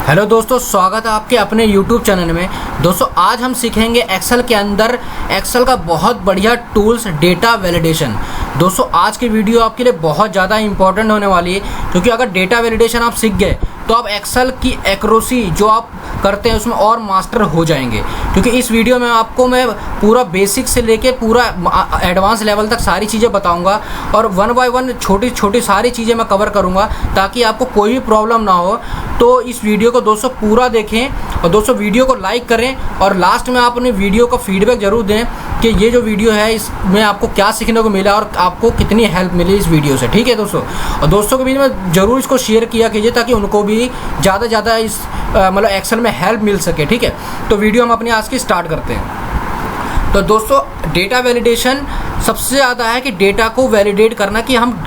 Hello दोस्तों, स्वागत है आपके अपने YouTube चैनल में। दोस्तों आज हम सीखेंगे एक्सेल के अंदर एक्सेल का बहुत बढ़िया टूल्स डेटा वैलिडेशन। दोस्तों आज की वीडियो आपके लिए बहुत ज़्यादा इंपॉर्टेंट होने वाली है, क्योंकि अगर डेटा वैलिडेशन आप सीख गए तो आप एक्सेल की एक्यूरेसी जो आप करते हैं उसमें और मास्टर हो जाएंगे। क्योंकि इस वीडियो में आपको मैं पूरा बेसिक से लेके पूरा एडवांस लेवल तक सारी चीज़ें बताऊंगा और वन बाय वन छोटी छोटी सारी चीज़ें मैं कवर करूंगा ताकि आपको कोई भी प्रॉब्लम ना हो। तो इस वीडियो को दोस्तों पूरा देखें और दोस्तों वीडियो को लाइक करें और लास्ट में आप अपने वीडियो का फीडबैक ज़रूर दें कि ये जो वीडियो है इसमें आपको क्या सीखने को मिला और आपको कितनी हेल्प मिली इस वीडियो से। ठीक है दोस्तों, और दोस्तों के बीच में ज़रूर इसको शेयर किया कीजिए ताकि उनको भी ज़्यादा से ज़्यादा इस मतलब एक्सेल में हेल्प मिल सके। ठीक है, तो वीडियो हम अपनी आज की स्टार्ट करते हैं। तो दोस्तों डेटा वैलिडेशन सबसे ज़्यादा है कि डेटा को वैलिडेट करना कि हम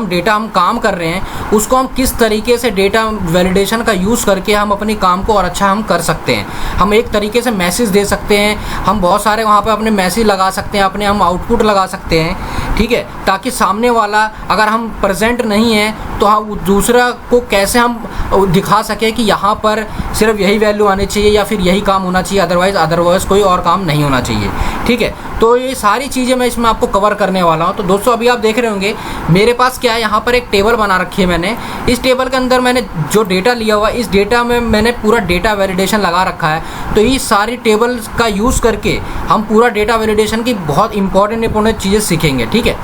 डेटा हम काम कर रहे हैं उसको हम किस तरीके से डेटा वैलिडेशन का यूज़ करके हम अपनी काम को और अच्छा हम कर सकते हैं। हम एक तरीके से मैसेज दे सकते हैं, हम बहुत सारे वहाँ पे अपने मैसेज लगा सकते हैं, अपने हम आउटपुट लगा सकते हैं। ठीक है, ताकि सामने वाला अगर हम प्रेजेंट नहीं हैं तो हम दूसरा को कैसे हम दिखा सके कि यहाँ पर सिर्फ यही वैल्यू आनी चाहिए या फिर यही काम होना चाहिए, अदरवाइज़ कोई और काम नहीं होना चाहिए। ठीक है, तो ये सारी चीज़ें मैं इसमें आपको कवर करने वाला हूँ। तो दोस्तों अभी आप देख रहे होंगे मेरे पास क्या है, यहाँ पर एक टेबल बना रखी है मैंने। इस टेबल के अंदर मैंने जो डेटा लिया हुआ है इस डेटा में मैंने पूरा डेटा वैलिडेशन लगा रखा है। तो इस सारी टेबल का यूज़ करके हम पूरा डेटा वैलिडेशन की बहुत इंपॉर्टेंट चीज़ें सीखेंगे। ठीक है,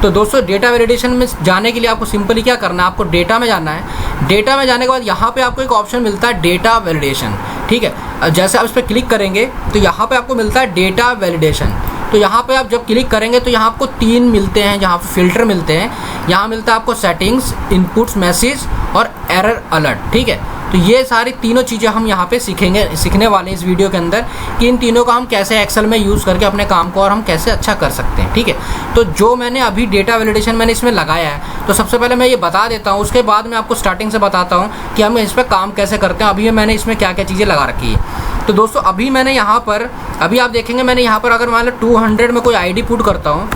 तो दोस्तों डेटा वैलिडेशन में जाने के लिए आपको सिंपली क्या करना है, आपको डेटा में जाना है। डेटा में जाने के बाद यहाँ पे आपको एक ऑप्शन मिलता है डेटा वैलिडेशन। ठीक है, जैसे आप इस पर क्लिक करेंगे तो यहाँ पे आपको मिलता है डेटा वैलिडेशन। तो यहाँ पे आप जब क्लिक करेंगे तो यहाँ आपको तीन मिलते हैं, जहाँ पे फिल्टर मिलते हैं। यहाँ मिलता है आपको सेटिंग्स, इनपुट्स, मैसेज और एरर अलर्ट। ठीक है, तो ये सारी तीनों चीज़ें हम यहाँ पे सीखने वाले हैं इस वीडियो के अंदर कि इन तीनों का हम कैसे एक्सेल में यूज़ करके अपने काम को और हम कैसे अच्छा कर सकते हैं। ठीक है, तो जो मैंने अभी डेटा वैलिडेशन मैंने इसमें लगाया है तो सबसे पहले मैं ये बता देता हूँ, उसके बाद मैं आपको स्टार्टिंग से बताता हूँ कि हम इस पर काम कैसे करते हैं। अभी मैंने इसमें क्या क्या चीज़ें लगा रखी है। तो दोस्तों अभी मैंने यहाँ पर अभी आप देखेंगे मैंने यहाँ पर अगर मान लो 200 में कोई आईडी पुट करता हूँ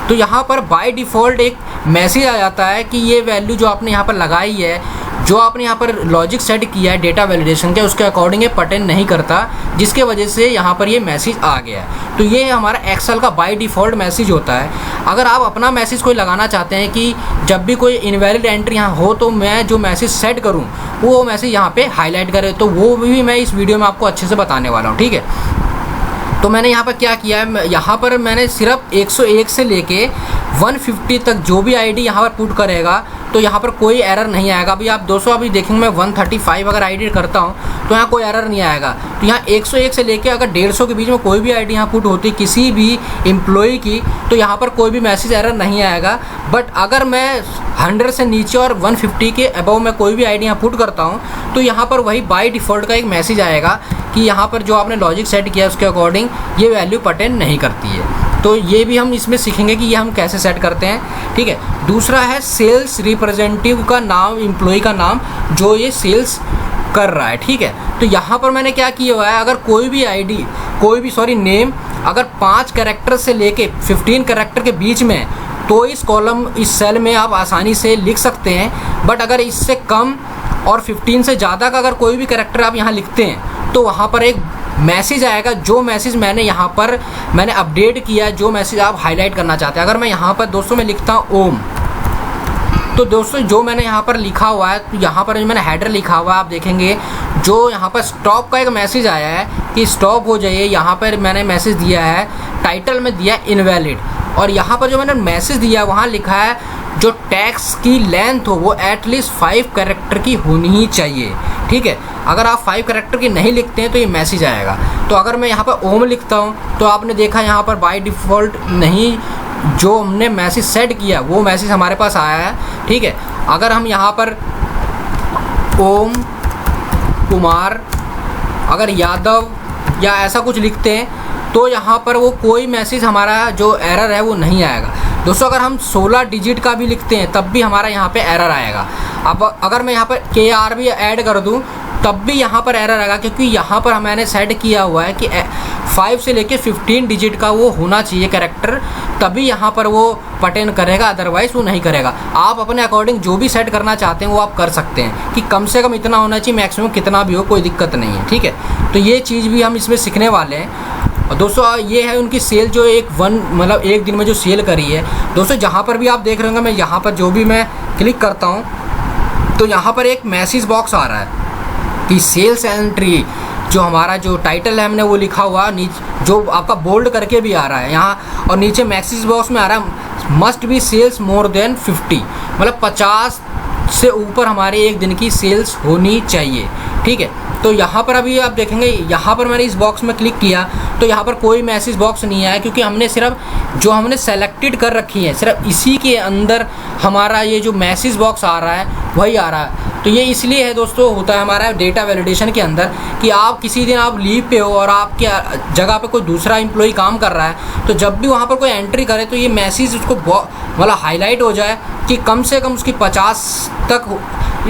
तो यहाँ पर बाय डिफ़ॉल्ट एक मैसेज आ जाता है कि ये वैल्यू जो आपने यहाँ पर लगाई है, जो आपने यहाँ पर लॉजिक सेट किया है डेटा वैलिडेशन के, उसके अकॉर्डिंग ये पर्टेन नहीं करता, जिसके वजह से यहाँ पर ये मैसेज आ गया है। तो ये हमारा एक्सेल का बाय डिफ़ॉल्ट मैसेज होता है। अगर आप अपना मैसेज कोई लगाना चाहते हैं कि जब भी कोई इनवैलिड एंट्री यहाँ हो तो मैं जो मैसेज सेट करूँ वो मैसेज यहाँ पर हाईलाइट करे, तो वो भी मैं इस वीडियो में आपको अच्छे से बताने वाला हूँ। ठीक है, तो मैंने यहाँ पर क्या किया है, यहाँ पर मैंने सिर्फ 101 से लेके 150 तक जो भी आईडी यहाँ पर पुट करेगा तो यहाँ पर कोई एरर नहीं आएगा। अभी आप दोस्तों अभी देखेंगे मैं 135 अगर आईडी करता हूँ तो यहाँ कोई एरर नहीं आएगा। तो यहाँ 101 से लेके अगर 150 के बीच में कोई भी आईडी यहाँ पुट होती किसी भी एम्प्लॉय की तो यहाँ पर कोई भी मैसेज एरर नहीं आएगा। बट अगर मैं 100 से नीचे और 150 के अबव में कोई भी आईडी यहाँ पुट करता हूँ तो यहाँ पर वही बाय डिफ़ॉल्ट का एक मैसेज आएगा कि यहाँ पर जो आपने लॉजिक सेट किया उसके अकॉर्डिंग ये वैल्यू पर्टेन नहीं करती है। तो ये भी हम इसमें सीखेंगे कि ये हम कैसे सेट करते हैं। ठीक है, दूसरा है सेल्स रिप्रेजेंटेटिव का नाम, एम्प्लॉय का नाम जो ये सेल्स कर रहा है। ठीक है, तो यहाँ पर मैंने क्या किया हुआ है, अगर कोई भी नेम अगर 5 कैरेक्टर से लेके 15 कैरेक्टर के बीच में तो इस कॉलम इस सेल में आप आसानी से लिख सकते हैं। बट अगर इससे कम और 15 से ज़्यादा का अगर कोई भी कैरेक्टर आप यहाँ लिखते हैं तो वहाँ पर एक मैसेज आएगा, जो मैसेज मैंने यहाँ पर अपडेट किया, जो मैसेज आप हाईलाइट करना चाहते हैं। अगर मैं यहाँ पर दोस्तों मैं लिखता हूँ ओम, तो दोस्तों जो मैंने यहाँ पर लिखा हुआ है, तो यहाँ पर जो मैंने हेडर लिखा हुआ है आप देखेंगे जो यहाँ पर स्टॉप का एक मैसेज आया है कि स्टॉप हो जाइए। यहाँ पर मैंने मैसेज दिया है, टाइटल में दिया इनवैलिड, और यहाँ पर जो मैंने मैसेज दिया वहाँ लिखा है जो टैक्स की लेंथ हो वो एटलीस्ट 5 कैरेक्टर की होनी ही चाहिए। ठीक है, अगर आप 5 कैरेक्टर की नहीं लिखते हैं तो ये मैसेज आएगा। तो अगर मैं यहाँ पर ओम लिखता हूँ तो आपने देखा यहाँ पर बाय डिफ़ॉल्ट नहीं, जो हमने मैसेज सेट किया वो मैसेज हमारे पास आया है। ठीक है, अगर हम यहाँ पर ओम कुमार अगर यादव या ऐसा कुछ लिखते हैं तो यहाँ पर वो कोई मैसेज हमारा जो एरर है वो नहीं आएगा। दोस्तों अगर हम 16 डिजिट का भी लिखते हैं तब भी हमारा यहाँ पे एरर आएगा। अब अगर मैं यहाँ पर KR भी ऐड कर दूँ तब भी यहाँ पर एरर आएगा, क्योंकि यहाँ पर मैंने सेट किया हुआ है कि 5 से लेके 15 डिजिट का वो होना चाहिए कैरेक्टर, तभी यहाँ पर वो पर्टेन करेगा, अदरवाइज़ वो नहीं करेगा। आप अपने अकॉर्डिंग जो भी सेट करना चाहते हैं वो आप कर सकते हैं कि कम से कम इतना होना चाहिए, मैक्सिमम कितना भी हो, कोई दिक्कत नहीं है, ठीक है। तो ये चीज़ भी हम इसमें सीखने वाले हैं। और दोस्तों ये है उनकी सेल जो मतलब एक दिन में जो सेल करी है। दोस्तों जहाँ पर भी आप देख रहे होंगे, मैं यहाँ पर जो भी मैं क्लिक करता हूँ तो यहाँ पर एक मैसेज बॉक्स आ रहा है कि सेल्स एंट्री, जो हमारा जो टाइटल है हमने वो लिखा हुआ नीचे, जो आपका बोल्ड करके भी आ रहा है यहाँ, और नीचे मैसेज बॉक्स में आ रहा है must be sales more than 50, मतलब 50 से ऊपर हमारे एक दिन की सेल्स होनी चाहिए, ठीक है। तो यहाँ पर अभी आप देखेंगे, यहाँ पर मैंने इस बॉक्स में क्लिक किया तो यहाँ पर कोई मैसेज बॉक्स नहीं आया, क्योंकि हमने सिर्फ जो हमने सेलेक्टेड कर रखी है सिर्फ इसी के अंदर हमारा ये जो मैसेज बॉक्स आ रहा है वही आ रहा है। तो ये इसलिए है दोस्तों, होता है हमारा डेटा वैलिडेशन के अंदर कि आप किसी दिन आप लीव पे हो और आपके जगह पे कोई दूसरा एम्प्लॉय काम कर रहा है, तो जब भी वहाँ पर कोई एंट्री करे तो ये मैसेज उसको मतलब हाईलाइट हो जाए कि कम से कम उसकी 50 तक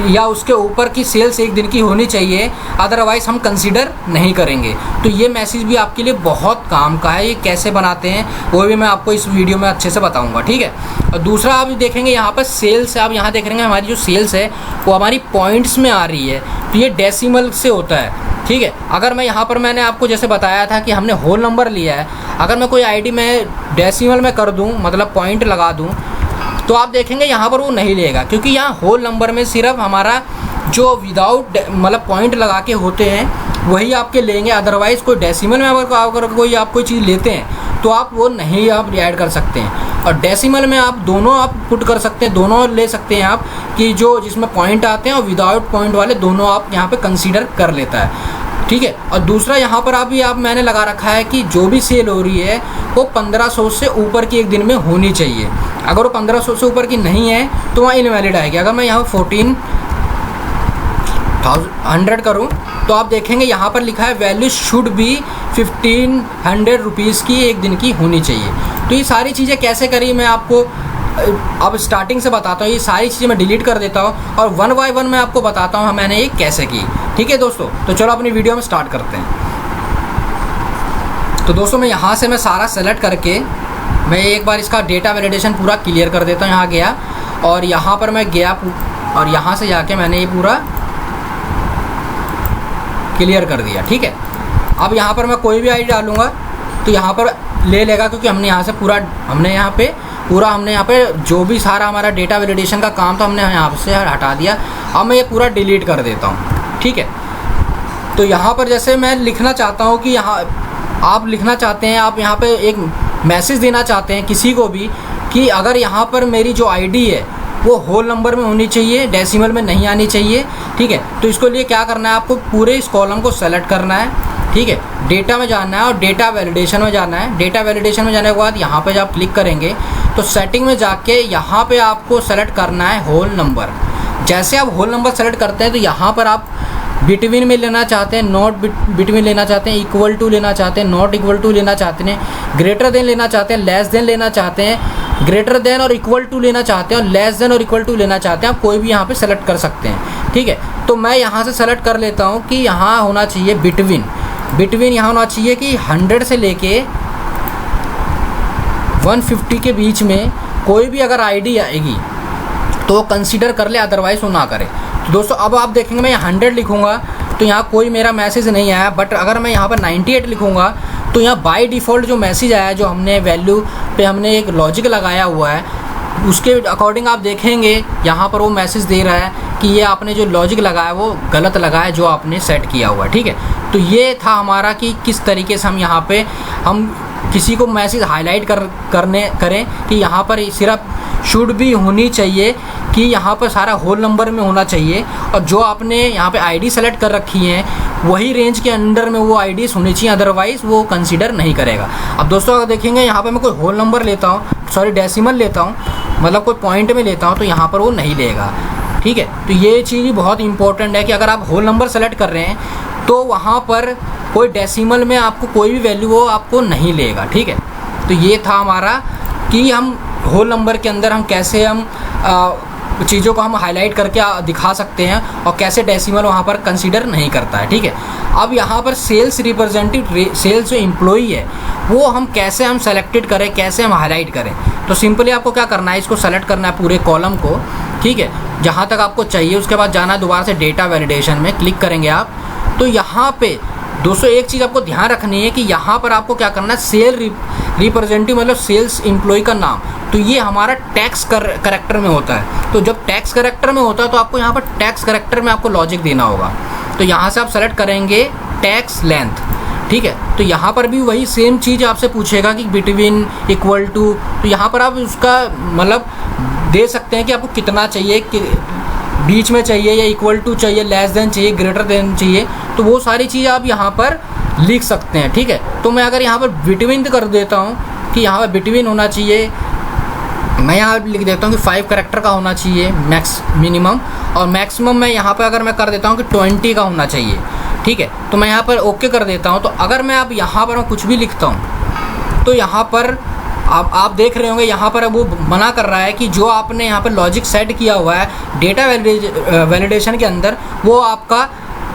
या उसके ऊपर की सेल्स एक दिन की होनी चाहिए, अदरवाइज़ हम कंसीडर नहीं करेंगे। तो ये मैसेज भी आपके लिए बहुत काम का है। ये कैसे बनाते हैं वो भी मैं आपको इस वीडियो में अच्छे से बताऊंगा, ठीक है। और दूसरा आप देखेंगे यहाँ पर सेल्स, आप यहाँ देख रहे हैं हमारी जो सेल्स है वो हमारी पॉइंट्स में आ रही है, तो ये डेसिमल से होता है, ठीक है। अगर मैं यहाँ पर मैंने आपको जैसे बताया था कि हमने होल नंबर लिया है, अगर मैं कोई आईडी में डेसिमल में कर दूँ, मतलब पॉइंट लगा दूँ, तो आप देखेंगे यहाँ पर वो नहीं लेगा, क्योंकि यहाँ होल नंबर में सिर्फ हमारा जो विदाउट मतलब पॉइंट लगा के होते हैं वही आपके लेंगे, अदरवाइज़ कोई डेसिमल में अगर कोई आप कोई चीज़ लेते हैं तो आप वो नहीं आप ऐड कर सकते हैं। और डेसिमल में आप दोनों आप पुट कर सकते हैं, दोनों ले सकते हैं आप, कि जो जिसमें पॉइंट आते हैं और विदाउट पॉइंट वाले दोनों आप यहाँ पे कंसीडर कर लेता है, ठीक है। और दूसरा यहाँ पर आप मैंने लगा रखा है कि जो भी सेल हो रही है वो 1500 से ऊपर की एक दिन में होनी चाहिए। अगर वो 1500 से ऊपर की नहीं है तो वहाँ इनवैलिड आएगी। अगर मैं यहाँ 1400 करूँ तो आप देखेंगे यहाँ पर लिखा है वैल्यू शुड बी 1500 रुपीज़ की एक दिन की होनी चाहिए। तो ये सारी चीज़ें कैसे करी मैं आपको अब स्टार्टिंग से बताता हूँ। ये सारी चीज़ें मैं डिलीट कर देता हूँ और 1 बाय 1 मैं आपको बताता हूँ मैंने ये कैसे की, ठीक है दोस्तों। तो चलो अपनी वीडियो में स्टार्ट करते हैं। तो दोस्तों मैं यहाँ से मैं सारा सेलेक्ट करके मैं एक बार इसका डेटा वैलिडेशन पूरा क्लियर कर देता हूँ। यहाँ गया और यहाँ पर मैं गया और यहाँ से जाके मैंने ये पूरा क्लियर कर दिया, ठीक है। अब यहाँ पर मैं कोई भी आईडी डालूँगा तो यहाँ पर ले लेगा, क्योंकि हमने यहाँ से पूरा हमने यहाँ पे जो भी सारा हमारा डेटा वैलिडेशन का काम था हमने यहाँ से हटा दिया। अब मैं ये पूरा डिलीट कर देता हूँ, ठीक है। तो यहाँ पर जैसे मैं लिखना चाहता हूँ कि यहाँ आप लिखना चाहते हैं, आप यहाँ पे एक मैसेज देना चाहते हैं किसी को भी कि अगर यहाँ पर मेरी जो आईडी है वो होल नंबर में होनी चाहिए, डेसिमल में नहीं आनी चाहिए, ठीक है। तो इसके लिए क्या करना है, आपको पूरे इस कॉलम को सेलेक्ट करना है, ठीक है। डेटा में जाना है और डेटा वैलिडेशन में जाना है। डेटा वैलिडेशन में जाने के बाद यहाँ पे जब आप क्लिक करेंगे तो सेटिंग में जाके यहाँ पे आपको सेलेक्ट करना है होल नंबर। जैसे आप होल नंबर सेलेक्ट करते हैं तो यहाँ पर आप बिटवीन में लेना चाहते हैं, नॉट बिटवीन लेना चाहते हैं, इक्वल टू लेना चाहते हैं, नॉट इक्वल टू लेना चाहते हैं, ग्रेटर देन लेना चाहते हैं, लेस देन लेना चाहते हैं, ग्रेटर देन और इक्वल टू लेना चाहते हैं, और लेस देन और इक्वल टू लेना चाहते हैं। आप कोई भी यहाँ पे सेलेक्ट कर सकते हैं, ठीक है। तो मैं यहाँ से सेलेक्ट कर लेता हूँ कि यहाँ होना चाहिए बिटवीन यहाँ होना चाहिए कि 100 से लेके 150 के बीच में कोई भी अगर आईडी आएगी तो कंसीडर कर ले, अदरवाइज़ वो ना करे। तो दोस्तों अब आप देखेंगे मैं 100 लिखूँगा तो यहाँ कोई मेरा मैसेज नहीं आया, बट अगर मैं यहाँ पर 98 लिखूँगा तो यहाँ बाय डिफ़ॉल्ट जो मैसेज आया, जो हमने वैल्यू पे हमने एक लॉजिक लगाया हुआ है उसके अकॉर्डिंग आप देखेंगे यहाँ पर वो मैसेज दे रहा है कि ये आपने जो लॉजिक लगाया वो गलत लगाया जो आपने सेट किया हुआ है, ठीक है। तो ये था हमारा कि किस तरीके से हम यहाँ पे हम किसी को मैसेज हाईलाइट करें कि यहाँ पर सिर्फ शुड भी होनी चाहिए, कि यहाँ पर सारा होल नंबर में होना चाहिए, और जो आपने यहाँ पे आईडी सेलेक्ट कर रखी है वही रेंज के अंडर में वो आईडीज़ होनी चाहिए, अदरवाइज़ वो कंसीडर नहीं करेगा। अब दोस्तों अगर देखेंगे यहाँ पे मैं कोई होल नंबर लेता हूँ, सॉरी डेसिमल लेता हूँ, मतलब कोई पॉइंट में लेता हूँ तो यहाँ पर वो नहीं लेगा, ठीक है। तो ये चीज़ भी बहुत इंपॉर्टेंट है कि अगर आप होल नंबर सेलेक्ट कर रहे हैं तो वहाँ पर कोई डेसिमल में आपको कोई भी वैल्यू वो आपको नहीं लेगा, ठीक है। तो ये था हमारा कि हम होल नंबर के अंदर हम कैसे हम चीज़ों को हम हाईलाइट करके दिखा सकते हैं, और कैसे डेसिमल वहाँ पर कंसीडर नहीं करता है। ठीक है, अब यहाँ पर सेल्स रिप्रेजेंटेटिव, सेल्स जो एम्प्लॉई है वो हम कैसे हम सेलेक्टेड करें, कैसे हम हाईलाइट करें। तो सिंपली आपको क्या करना है, इसको सेलेक्ट करना है पूरे कॉलम को। ठीक है, जहाँ तक आपको चाहिए, उसके बाद जाना है दोबारा से डेटा वैलिडेशन में, क्लिक करेंगे आप। तो यहाँ पे दोस्तों एक चीज़ आपको ध्यान रखनी है कि यहाँ पर आपको क्या करना है, सेल रिप्रेजेंटेटिव मतलब सेल्स एम्प्लॉय का नाम, तो ये हमारा टैक्स करैक्टर में होता है। तो जब टैक्स करैक्टर में होता है तो आपको यहाँ पर टैक्स करैक्टर में आपको लॉजिक देना होगा। तो यहाँ से आप सेलेक्ट करेंगे टैक्स लेंथ। ठीक है, तो यहाँ पर भी वही सेम चीज़ आपसे पूछेगा कि बिटवीन, इक्वल टू, तो यहाँ पर आप उसका मतलब दे सकते हैं कि आपको कितना चाहिए, कि बीच में चाहिए या इक्वल टू चाहिए, लेस देन चाहिए, ग्रेटर देन चाहिए, तो वो सारी चीज़ आप यहाँ पर लिख सकते हैं। ठीक है, तो मैं अगर यहाँ पर बिटवीन कर देता हूँ कि यहाँ पर बिटवीन होना चाहिए, मैं यहाँ लिख देता हूँ कि 5 करैक्टर का होना चाहिए मिनिमम, और मैक्सिमम मैं यहाँ पर अगर मैं कर देता हूँ कि 20 का होना चाहिए। ठीक है, तो मैं यहाँ पर ओके कर देता हूँ। तो अगर मैं अब यहाँ पर कुछ भी लिखता हूँ तो यहाँ पर आप देख रहे होंगे, यहाँ पर वो मना कर रहा है कि जो आपने यहाँ पर लॉजिक सेट किया हुआ है डेटा वैलिडेशन के अंदर, वो आपका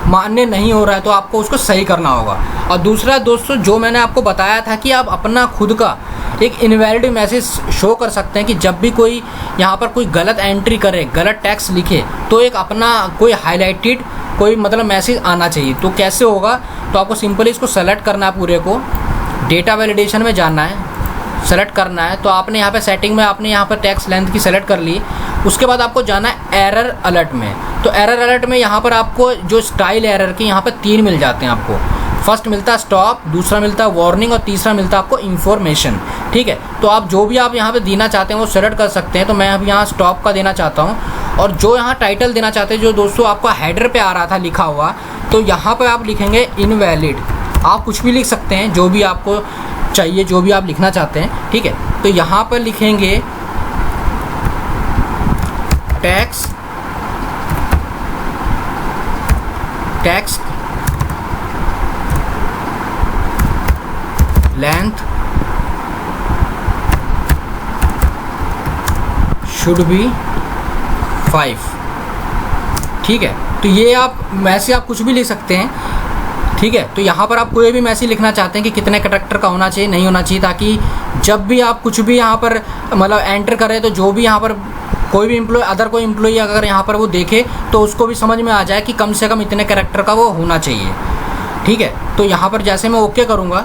मान्य नहीं हो रहा है, तो आपको उसको सही करना होगा। और दूसरा दोस्तों, जो मैंने आपको बताया था कि आप अपना खुद का एक इनवैलिड मैसेज शो कर सकते हैं कि जब भी कोई यहाँ पर कोई गलत एंट्री करे, गलत टैक्स लिखे, तो एक अपना कोई हाईलाइटेड कोई मतलब मैसेज आना चाहिए। तो कैसे होगा, तो आपको सिंपली इसको सेलेक्ट करना है, पूरे को डेटा वैलिडेशन में जाना है, सेलेक्ट करना है। तो आपने यहाँ पे सेटिंग में आपने यहाँ पर टैक्स लेंथ की सेलेक्ट कर ली। उसके बाद आपको जाना है एरर अलर्ट में। तो एरर अलर्ट में यहाँ पर आपको जो स्टाइल एरर के यहाँ पर 3 मिल जाते हैं आपको। फर्स्ट मिलता है स्टॉप, दूसरा मिलता है वार्निंग, और तीसरा मिलता है आपको इन्फॉर्मेशन। ठीक है, तो आप जो भी आप यहाँ पे देना चाहते हैं वो सेलेक्ट कर सकते हैं। तो मैं अब यहाँ स्टॉप का देना चाहता हूँ, और जो यहाँ टाइटल देना चाहते हैं, जो दोस्तों आपका हेडर पे आ रहा था लिखा हुआ, तो यहाँ पे आप लिखेंगे इनवैलिड। आप कुछ भी लिख सकते हैं, जो भी आपको चाहिए, जो भी आप लिखना चाहते हैं। ठीक है, तो यहाँ पर लिखेंगे टैक्स लेंथ शुड बी 5। ठीक है, तो ये आप मैसेज आप कुछ भी लिख सकते हैं। ठीक है, तो यहाँ पर आप कोई भी मैसेज लिखना चाहते हैं कि कितने कैरेक्टर का होना चाहिए, नहीं होना चाहिए, ताकि जब भी आप कुछ भी यहाँ पर मतलब एंटर करें, तो जो भी यहाँ पर कोई भी एम्प्लॉय, अदर कोई एम्प्लॉय अगर यहाँ पर वो देखे, तो उसको भी समझ में आ जाए कि कम से कम इतने कैरेक्टर का वो होना चाहिए। ठीक है, तो यहाँ पर जैसे मैं ओके करूँगा,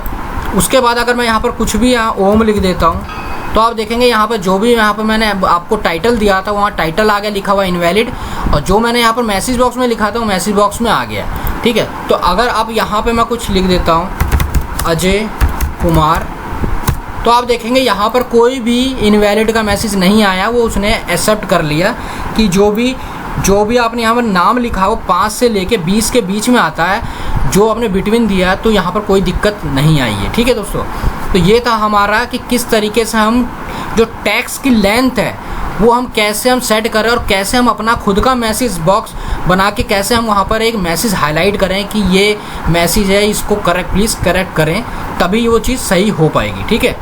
उसके बाद अगर मैं यहाँ पर कुछ भी यहाँ ओम लिख देता हूँ, तो आप देखेंगे यहाँ पर जो भी यहाँ पर मैंने आपको टाइटल दिया था, वहाँ टाइटल आ गया लिखा हुआ इनवैलिड, और जो मैंने यहाँ पर मैसेज बॉक्स में लिखा था वो मैसेज बॉक्स में आ गया। ठीक है, तो अगर आप यहाँ पे मैं कुछ लिख देता हूँ अजय कुमार, तो आप देखेंगे यहाँ पर कोई भी इनवैलिड का मैसेज नहीं आया, वो उसने एक्सेप्ट कर लिया कि जो भी आपने यहाँ पर नाम लिखा वो 5 से लेके 20 के बीच में आता है, जो आपने बिटवीन दिया, तो यहाँ पर कोई दिक्कत नहीं आई है। ठीक है दोस्तों, तो ये था हमारा कि किस तरीके से हम जो टैक्स की लेंथ है वो हम कैसे हम सेट करें, और कैसे हम अपना खुद का मैसेज बॉक्स बना के कैसे हम वहाँ पर एक मैसेज हाईलाइट करें कि ये मैसेज है, इसको प्लीज़ करेक्ट करें, तभी वो चीज़ सही हो पाएगी। ठीक है,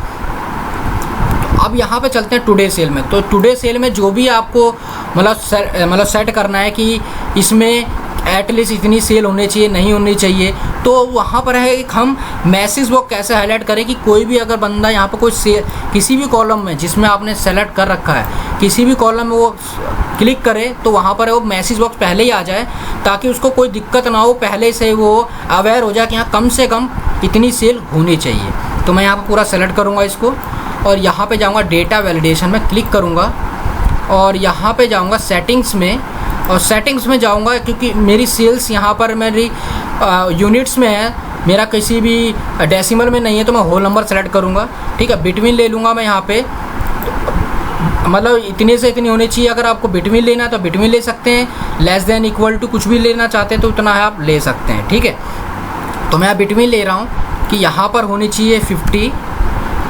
अब यहाँ पे चलते हैं टुडे सेल में। तो टुडे सेल में जो भी आपको मतलब सेट करना है कि इसमें एटलीस्ट इतनी सेल होनी चाहिए, नहीं होनी चाहिए, तो वहाँ पर है एक हम मैसेज बॉक्स कैसे हाईलाइट करें कि कोई भी अगर बंदा यहाँ पर कोई किसी भी कॉलम में जिसमें आपने सेलेक्ट कर रखा है, किसी भी कॉलम में वो क्लिक करे, तो वहाँ पर वो मैसेज बॉक्स पहले ही आ जाए, ताकि उसको कोई दिक्कत ना हो, पहले से वो अवेयर हो जाए कि हाँ कम से कम इतनी सेल होनी चाहिए। तो मैं यहाँ पर पूरा सेलेक्ट करूँगा इसको, और यहाँ पे जाऊँगा डेटा वैलिडेशन में क्लिक करूँगा, और यहाँ पे जाऊँगा सेटिंग्स में, और सेटिंग्स में जाऊँगा क्योंकि मेरी सेल्स यहाँ पर मेरी यूनिट्स में है, मेरा किसी भी डेसिमल में नहीं है, तो मैं होल नंबर सेलेक्ट करूँगा। ठीक है, बिटवीन ले लूँगा मैं यहाँ पे, मतलब इतने से इतनी होनी चाहिए। अगर आपको बिटवीन लेना है तो बिटवीन ले सकते हैं, लेस देन इक्वल टू कुछ भी लेना चाहते हैं तो उतना है आप ले सकते हैं। ठीक है, तो मैं बिटवीन ले रहा हूँ कि यहाँ पर होनी चाहिए 50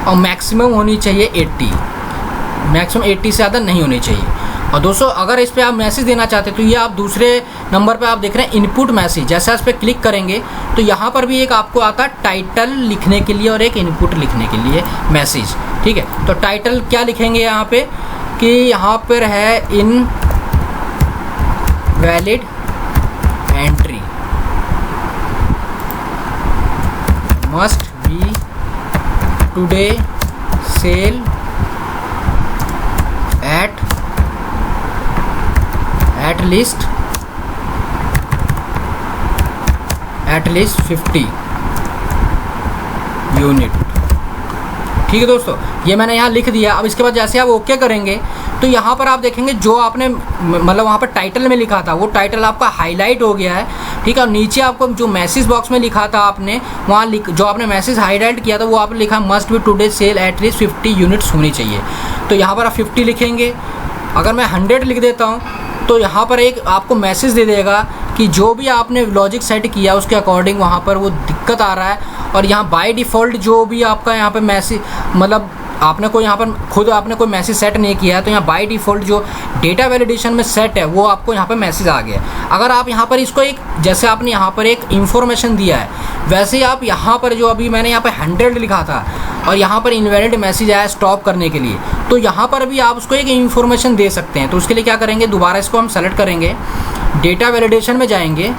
और मैक्सिमम होनी चाहिए 80, मैक्सिमम 80 से ज़्यादा नहीं होनी चाहिए। और दोस्तों अगर इस पर आप मैसेज देना चाहते हैं तो ये आप दूसरे नंबर पे आप देख रहे हैं इनपुट मैसेज, जैसे इस पर क्लिक करेंगे तो यहाँ पर भी एक आपको आता है टाइटल लिखने के लिए और एक इनपुट लिखने के लिए मैसेज। ठीक है, तो टाइटल क्या लिखेंगे यहाँ पे कि यहाँ पर है valid entry must be today sale at least 50 unit. ठीक है दोस्तों, ये मैंने यहाँ लिख दिया। अब इसके बाद जैसे आप ओके करेंगे तो यहाँ पर आप देखेंगे जो आपने मतलब वहाँ पर टाइटल में लिखा था वो टाइटल आपका हाईलाइट हो गया है। ठीक है, और नीचे आपको जो मैसेज बॉक्स में लिखा था आपने वहाँ जो आपने मैसेज हाईलाइट किया था वो आपने लिखा must be today sale at least 50 units होनी चाहिए। तो यहाँ पर आप 50 लिखेंगे। अगर मैं 100 लिख देता हूँ तो यहाँ पर एक आपको मैसेज दे देगा कि जो भी आपने लॉजिक सेट किया उसके अकॉर्डिंग वहाँ पर वो दिक्कत आ रहा है। और यहाँ बाय डिफ़ॉल्ट जो भी आपका यहाँ पे मैसेज मतलब आपने कोई यहाँ पर खुद आपने कोई मैसेज सेट नहीं किया है तो यहाँ बाय डिफ़ॉल्ट जो डेटा वैलिडेशन में सेट है वो आपको यहाँ पर मैसेज आ गया है। अगर आप यहाँ पर इसको एक जैसे आपने यहाँ पर एक इन्फॉर्मेशन दिया है वैसे ही आप यहाँ पर जो अभी मैंने यहाँ पर 100 लिखा था और यहाँ पर इनवैलिड मैसेज आया स्टॉप करने के लिए, तो यहाँ पर भी आप उसको एक इन्फॉर्मेशन दे सकते हैं। तो उसके लिए क्या करेंगे, दोबारा इसको हम सेलेक्ट करेंगे, डेटा वैलिडेशन में जाएंगे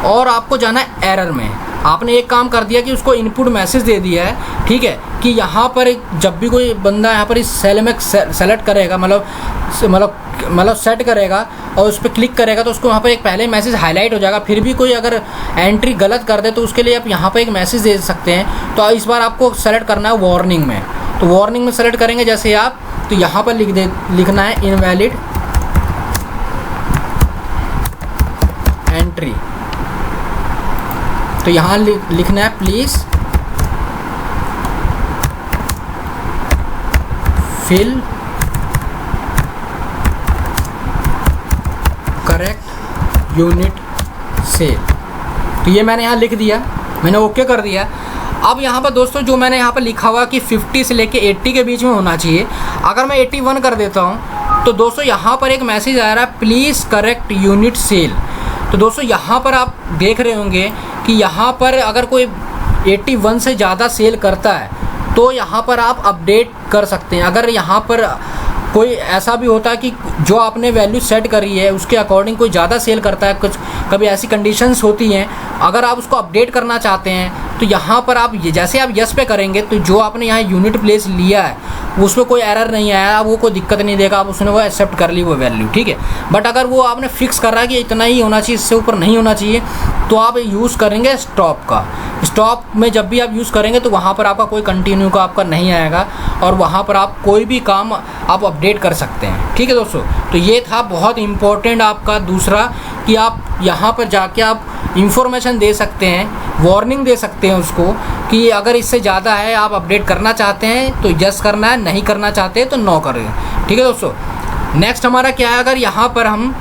और आपको जाना है एरर में। आपने एक काम कर दिया कि उसको इनपुट मैसेज दे दिया है, ठीक है, कि यहाँ पर जब भी कोई बंदा यहाँ पर इस सेल में सेलेक्ट करेगा मतलब सेट करेगा और उस पर क्लिक करेगा तो उसको वहाँ पर एक पहले मैसेज हाईलाइट हो जाएगा। फिर भी कोई अगर एंट्री गलत कर दे तो उसके लिए आप यहाँ पर एक मैसेज दे सकते हैं। तो इस बार आपको सेलेक्ट करना है वार्निंग में। तो वार्निंग में सेलेक्ट करेंगे जैसे आप, तो यहाँ पर लिखना है इनवैलिड एंट्री। तो यहाँ लिखना है please fill correct unit sale. तो ये मैंने यहाँ लिख दिया, मैंने ओके कर दिया। अब यहाँ पर दोस्तों जो मैंने यहाँ पर लिखा हुआ कि 50 से लेके 80 के बीच में होना चाहिए, अगर मैं 81 कर देता हूँ तो दोस्तों यहाँ पर एक मैसेज आ रहा है प्लीज़ करेक्ट यूनिट सेल। तो दोस्तों यहाँ पर आप देख रहे होंगे कि यहाँ पर अगर कोई 81 से ज़्यादा सेल करता है तो यहाँ पर आप अपडेट कर सकते हैं। अगर यहाँ पर कोई ऐसा भी होता है कि जो आपने वैल्यू सेट करी है उसके अकॉर्डिंग कोई ज़्यादा सेल करता है, कुछ कभी ऐसी कंडीशंस होती हैं, अगर आप उसको अपडेट करना चाहते हैं तो यहाँ पर आप जैसे आप यस पे करेंगे तो जो आपने यहाँ यूनिट प्लेस लिया है उसमें कोई एरर नहीं आया, वो कोई दिक्कत नहीं देगा, आप उसने वो एक्सेप्ट कर ली वो वैल्यू, ठीक है। बट अगर वो आपने फिक्स कर रहा है कि इतना ही होना चाहिए, इससे ऊपर नहीं होना चाहिए, तो आप यूज़ करेंगे स्टॉप का। स्टॉप में जब भी आप यूज़ करेंगे तो वहाँ पर आपका कोई कंटिन्यू का आपका नहीं आएगा और वहाँ पर आप कोई भी काम आप अपडेट कर सकते हैं, ठीक है दोस्तों। तो ये था बहुत इम्पोर्टेंट आपका दूसरा कि आप यहाँ पर जाके आप इंफॉर्मेशन दे सकते हैं, वार्निंग दे सकते हैं उसको कि अगर इससे ज़्यादा है आप अपडेट करना चाहते हैं तो यस करना है, नहीं करना चाहते तो नो करें, ठीक है दोस्तों। नेक्स्ट हमारा क्या है, अगर यहाँ पर हम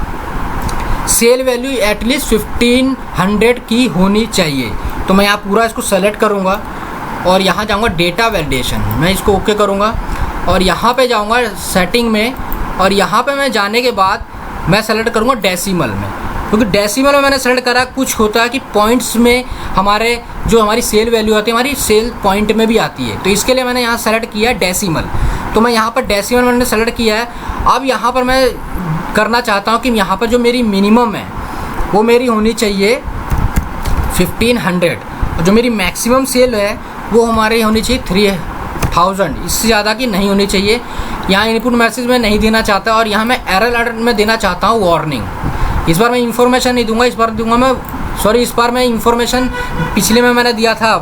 सेल वैल्यू एटलीस्ट 1500 की होनी चाहिए, तो मैं यहाँ पूरा इसको सेलेक्ट करूँगा और यहाँ जाऊँगा डेटा वैलिडेशन, मैं इसको ओके करूँगा और यहाँ पे जाऊँगा सेटिंग में और यहाँ पे मैं जाने के बाद मैं सेलेक्ट करूँगा डेसिमल में, क्योंकि डेसिमल में मैंने सेलेक्ट करा कुछ होता है कि पॉइंट्स में हमारे जो हमारी सेल वैल्यू आती है हमारी सेल पॉइंट में भी आती है, तो इसके लिए मैंने यहाँ सेलेक्ट किया डेसिमल। तो मैं यहाँ पर डेसिमल मैंने सेलेक्ट किया है। अब यहाँ पर मैं करना चाहता हूँ कि यहाँ पर जो मेरी मिनिमम है वो मेरी होनी चाहिए 1500 और जो मेरी मैक्सिमम सेल है वो हमारी होनी चाहिए 3000, इससे ज़्यादा की नहीं होनी चाहिए। यहाँ इनपुट मैसेज में नहीं देना चाहता और यहाँ मैं एरर अलर्ट में देना चाहता हूँ वार्निंग। इस बार मैं इन्फॉर्मेशन नहीं दूंगा, इस बार दूंगा मैं इस बार मैं इन्फॉर्मेशन, पिछले में मैंने दिया था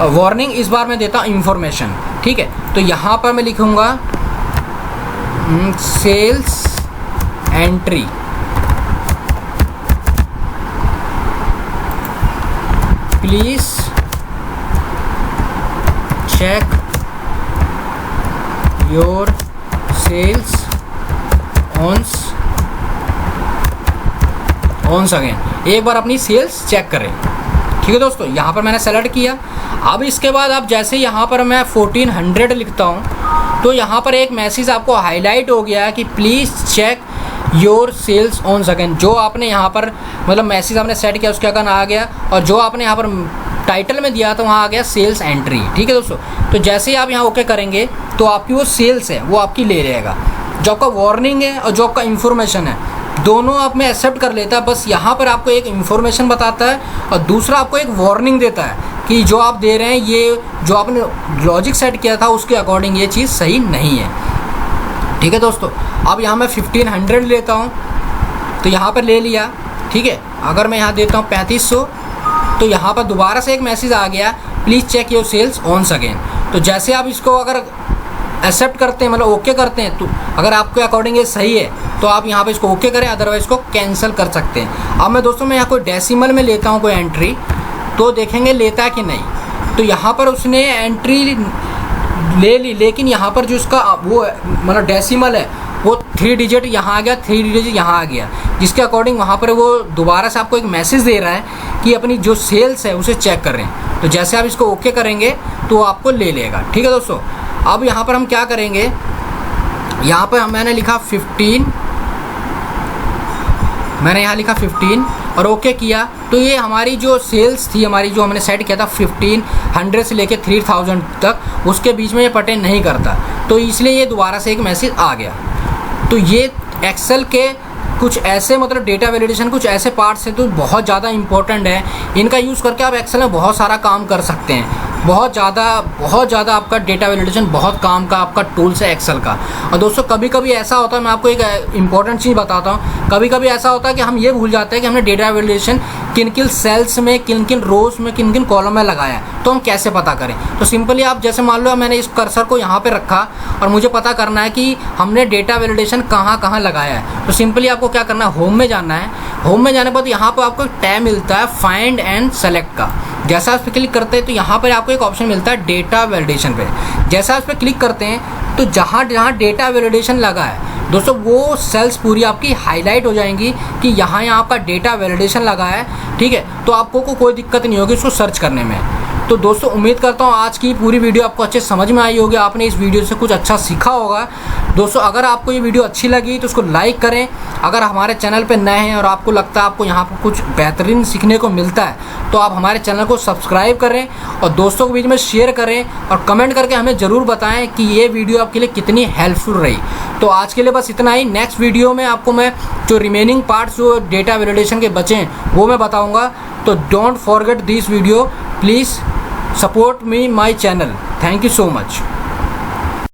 वार्निंग, इस बार मैं देता हूँ इन्फॉर्मेशन, ठीक है। तो यहाँ पर मैं लिखूँगा sales entry please check your cells once again, एक बार अपनी सेल्स चेक करें, ठीक है दोस्तों। यहाँ पर मैंने सेलेक्ट किया। अब इसके बाद आप जैसे यहाँ पर मैं 1400 लिखता हूँ तो यहाँ पर एक मैसेज आपको हाईलाइट हो गया कि please check your cells once again. जो आपने यहाँ पर मतलब मैसेज आपने सेट किया उसके अगेन आ गया और जो आपने यहाँ पर टाइटल में दिया था वहाँ आ गया सेल्स एंट्री, ठीक है दोस्तों। तो जैसे ही आप यहाँ ओके करेंगे तो आपकी वो सेल्स है वो आपकी ले रहेगा। जो आपका वार्निंग है और जो आपका इन्फॉर्मेशन है दोनों आप में एक्सेप्ट कर लेता है, बस यहाँ पर आपको एक इन्फॉर्मेशन बताता है और दूसरा आपको एक वार्निंग देता है कि जो आप दे रहे हैं ये जो आपने लॉजिक सेट किया था उसके अकॉर्डिंग ये चीज़ सही नहीं है। ठीक है दोस्तों, अब यहाँ मैं 1500 लेता हूँ, तो यहाँ पर ले लिया। ठीक है, अगर मैं यहाँ देता हूँ 3500, तो यहाँ पर दोबारा से एक मैसेज आ गया, please check your cells once again. तो जैसे आप इसको अगर एक्सेप्ट करते हैं, मतलब ओके करते हैं, तो अगर आपके अकॉर्डिंग ये सही है तो आप यहाँ पे इसको ओके करें, अदरवाइज इसको कैंसिल कर सकते हैं। अब मैं दोस्तों मैं यहाँ कोई डेसिमल में लेता हूँ कोई एंट्री, तो देखेंगे लेता है कि नहीं। तो यहाँ पर उसने एंट्री ले ली, लेकिन यहाँ पर जो उसका वो मतलब डेसिमल है वो 3 डिजिट यहाँ आ गया, 3 डिजिट यहाँ आ गया, जिसके अकॉर्डिंग वहाँ पर वो दोबारा से आपको एक मैसेज दे रहा है कि अपनी जो सेल्स है उसे चेक कर रहे हैं। तो जैसे आप इसको ओके करेंगे तो आपको ले लेगा। ठीक है दोस्तों, अब यहाँ पर हम क्या करेंगे, यहाँ पर मैंने लिखा 15, मैंने यहाँ लिखा 15 और ओके किया, तो ये हमारी जो सेल्स थी, हमारी जो हमने सेट किया था 1500 से लेके 3000 तक, उसके बीच में ये पर्टेन नहीं करता, तो इसलिए ये दोबारा से एक मैसेज आ गया। तो ये एक्सेल के कुछ ऐसे मतलब डेटा वैलिडेशन कुछ ऐसे पार्ट्स हैं तो बहुत ज़्यादा इंपॉर्टेंट है। इनका यूज़ करके आप एक्सेल में बहुत सारा काम कर सकते हैं। बहुत ज़्यादा आपका डेटा वैलिडेशन बहुत काम का आपका टूल्स है एक्सेल का। और दोस्तों कभी कभी ऐसा होता है, मैं आपको एक इंपॉर्टेंट चीज़ बताता हूँ, कभी कभी ऐसा होता है कि हम ये भूल जाते हैं कि हमने डेटा वैलिडेशन किन किन सेल्स में, किन किन रोज में, किन किन कॉलम में लगाया है, तो हम कैसे पता करें। तो सिंपली आप जैसे मान लो मैंने इस कर्सर को यहाँ पे रखा और मुझे पता करना है कि हमने डेटा वैलिडेशन कहाँ कहाँ लगाया है, तो सिंपली आपको क्या करना है, होम में जाना है। होम में जाने के बाद यहाँ पर आपको एक टैब मिलता है फाइंड एंड सेलेक्ट का। जैसा आप इस पर क्लिक करते हैं तो यहाँ पर आपको एक ऑप्शन मिलता है डेटा वैलिडेशन पे। जैसा आप इस पर क्लिक करते हैं तो जहाँ जहाँ डेटा वैलिडेशन लगा है दोस्तों वो सेल्स पूरी आपकी हाईलाइट हो जाएंगी कि यहाँ आपका डेटा वैलिडेशन लगा है। ठीक है, तो आपको कोई दिक्कत नहीं होगी इसको सर्च करने में। तो दोस्तों उम्मीद करता हूँ आज की पूरी वीडियो आपको अच्छे समझ में आई होगी, आपने इस वीडियो से कुछ अच्छा सीखा होगा। दोस्तों अगर आपको ये वीडियो अच्छी लगी तो उसको लाइक करें। अगर हमारे चैनल पे नए हैं और आपको लगता है आपको यहाँ पर कुछ बेहतरीन सीखने को मिलता है तो आप हमारे चैनल को सब्सक्राइब करें और दोस्तों के बीच में शेयर करें और कमेंट करके हमें ज़रूर बताएं कि ये वीडियो आपके लिए कितनी हेल्पफुल रही। तो आज के लिए बस इतना ही। नेक्स्ट वीडियो में आपको मैं जो रिमेनिंग पार्ट्स जो डेटा वैलिडेशन के बचे हैं वो मैं बताऊँगा। तो don't forget this video, please support me my channel. Thank you so much.